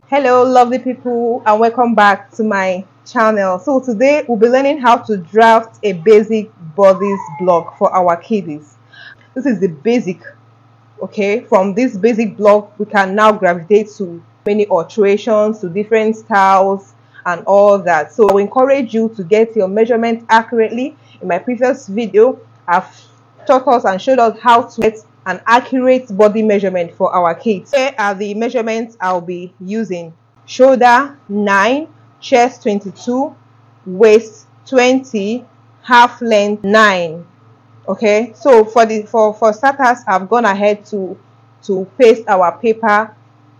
Hello lovely people, and welcome back to my channel. So today we'll be learning how to draft a basic bodice block for our kiddies. This is the basic. Okay, from this basic block we can now gravitate to many alterations, to different styles and all that. So I will encourage you to get your measurement accurately. In my previous video I've taught us and showed us how to get an accurate body measurement for our kids. Here are the measurements I'll be using: shoulder 9, chest 22, waist 20, half length 9. Okay, so for starters, I've gone ahead to paste our paper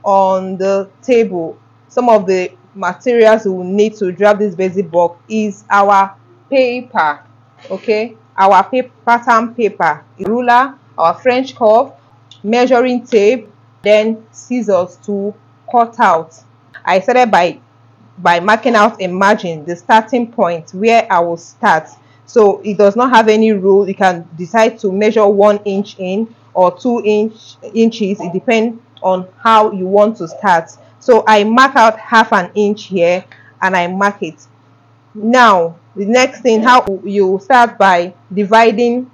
on the table. Some of the materials we will need to draft this basic block is our paper. Okay, our pattern paper, ruler, our French curve, measuring tape, then scissors to cut out. I started by marking out a margin, the starting point where I will start. So it does not have any rule. You can decide to measure 1 inch in or 2 inches. It depends on how you want to start. So I mark out half an inch here and I mark it. Now the next thing, how you start by dividing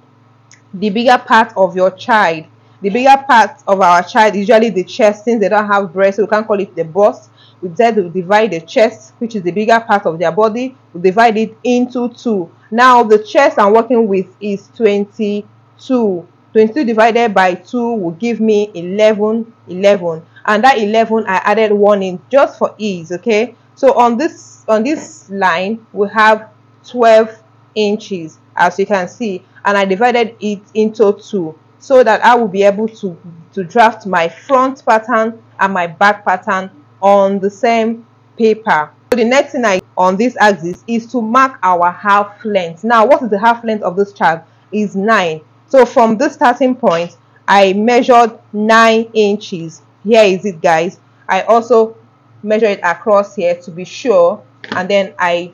the bigger part of your child. The bigger part of our child is usually the chest. Since they don't have breasts, so we can't call it the bust. We decide to divide the chest, which is the bigger part of their body. We divide it into 2. Now the chest I'm working with is 22. 22 divided by 2 will give me 11. And that 11 I added 1 in just for ease. Okay, so on this line we have 12 inches, as you can see, and I divided it into 2 so that I will be able to draft my front pattern and my back pattern on the same paper. So the next thing on this axis is to mark our half length. Now what is the half length of this child? Is 9. So from this starting point I measured 9 inches. Here is it, guys. I also measure it across here to be sure, and then I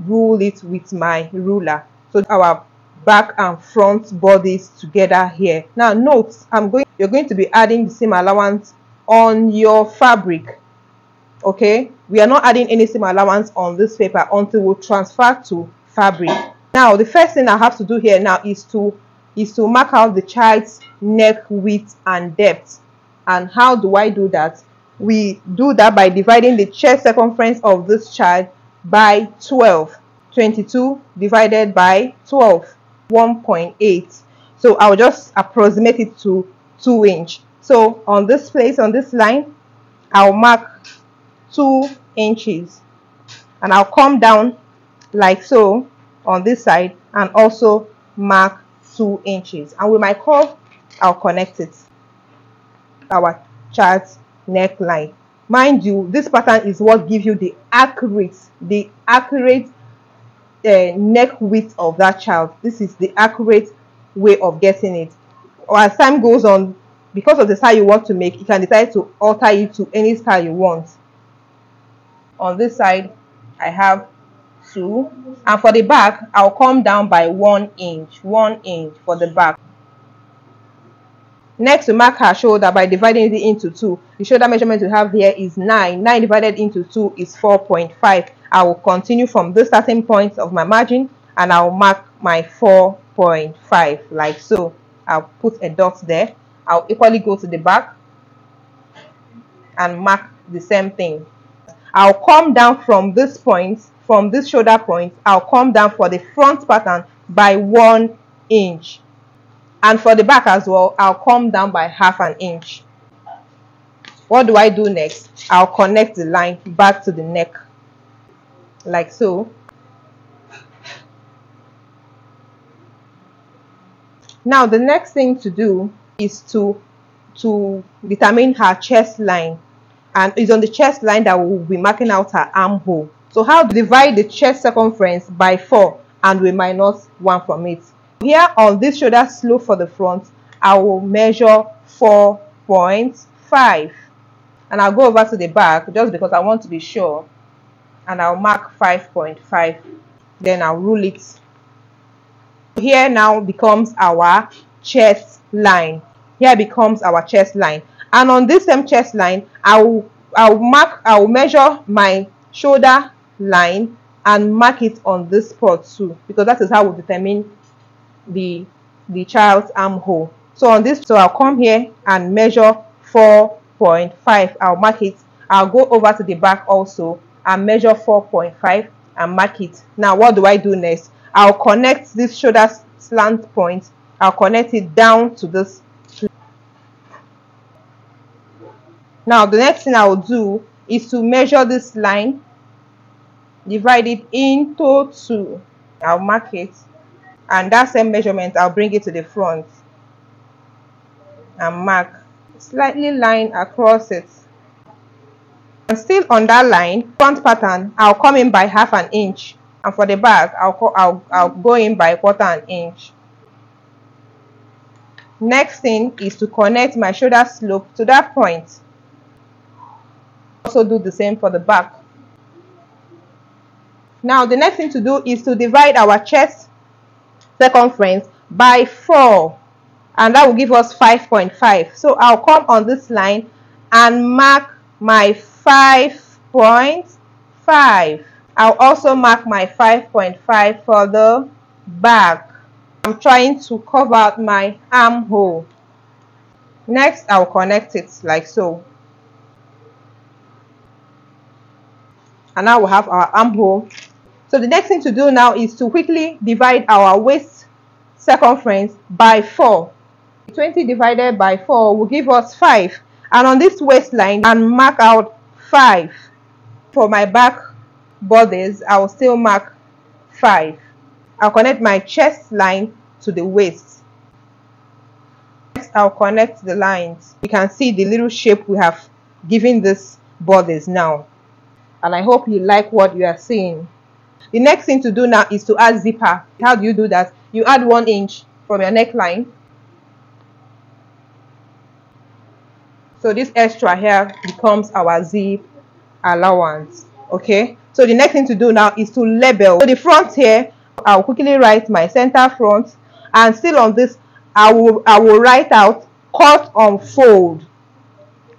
rule it with my ruler. So our back and front bodies together here. Now note, you're going to be adding the seam allowance on your fabric. Okay, we are not adding any seam allowance on this paper until we transfer to fabric. Now the first thing I have to do here now is to mark out the child's neck width and depth. And how do I do that? We do that by dividing the chest circumference of this child by 12. 22 divided by 12, 1.8. So I'll just approximate it to 2 inch. So on this place, on this line, I'll mark 2 inches, and I'll come down like so on this side and also mark 2 inches. And with my curve, I'll connect it. Our child's neckline. Mind you, this pattern is what gives you the accurate neck width of that child. This is the accurate way of getting it. Or as time goes on, because of the style you want to make, you can decide to alter it to any style you want. On this side I have 2, and for the back I'll come down by 1 inch. 1 inch for the back. Next, we mark her shoulder by dividing it into 2. The shoulder measurement we have here is 9. 9 divided into 2 is 4.5. I will continue from the starting point of my margin and I'll mark my 4.5 like so. I'll put a dot there. I'll equally go to the back and mark the same thing. I'll come down from this point, from this shoulder point, I'll come down for the front pattern by 1 inch. And for the back as well, I'll come down by half an inch. What do I do next? I'll connect the line back to the neck like so. Now the next thing to do is to determine her chest line, and it's on the chest line that we'll be marking out her armhole. So how to divide the chest circumference by 4 and we minus 1 from it. Here on this shoulder slope for the front, I will measure 4.5, and I'll go over to the back just because I want to be sure, and I'll mark 5.5. Then I'll rule it. Here now becomes our chest line. Here becomes our chest line, and on this same chest line I will I'll measure my shoulder line and mark it on this spot too, because that is how we determine the child's armhole. So on this, so I'll come here and measure 4.5. I'll mark it. I'll go over to the back also and measure 4.5 and mark it. Now what do I do next? I'll connect this shoulder slant point. I'll connect it down to this. Now the next thing I'll do is to measure this line, divide it into 2. I'll mark it, and that same measurement I'll bring it to the front and mark, slightly line across it. And still on that line, front pattern, I'll come in by 1/2 inch, and for the back I'll go in by 1/4 inch. Next thing is to connect my shoulder slope to that point. Also do the same for the back. Now the next thing to do is to divide our chest circumference by 4, and that will give us 5.5. So I'll come on this line and mark my 5.5. I'll also mark my 5.5 for the back. I'm trying to cover out my armhole. Next, I'll connect it like so. And now we'll have our armhole. So the next thing to do now is to quickly divide our waist circumference by 4. 20 divided by 4 will give us 5. And on this waistline, and mark out 5. For my back borders, I will still mark 5. I'll connect my chest line to the waist. Next, I'll connect the lines. You can see the little shape we have given this borders now. And I hope you like what you are seeing. The next thing to do now is to add zipper. How do you do that? You add 1 inch from your neckline. So this extra here becomes our zip allowance. Okay, so the next thing to do now is to label. So the front here, I'll quickly write my center front, and still on this I will write out cut on fold.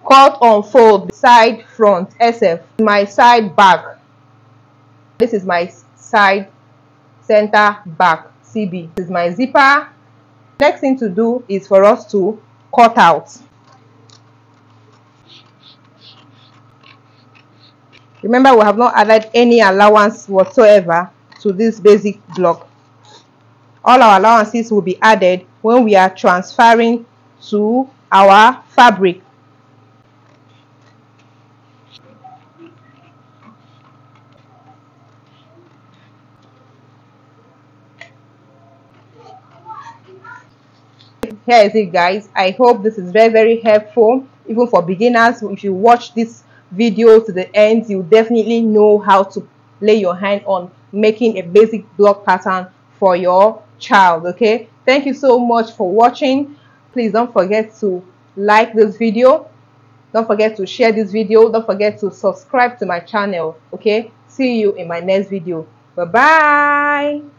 Cut on fold, side front SF, my side back. This is my side center back CB. This is my zipper. Next thing to do is for us to cut out. Remember, we have not added any allowance whatsoever to this basic block. All our allowances will be added when we are transferring to our fabric. Here is it, guys. I hope this is very helpful, even for beginners. If you watch this video to the end, you definitely know how to lay your hand on making a basic block pattern for your child. Okay, thank you so much for watching. Please don't forget to like this video, don't forget to share this video, don't forget to subscribe to my channel. Okay, see you in my next video. Bye bye.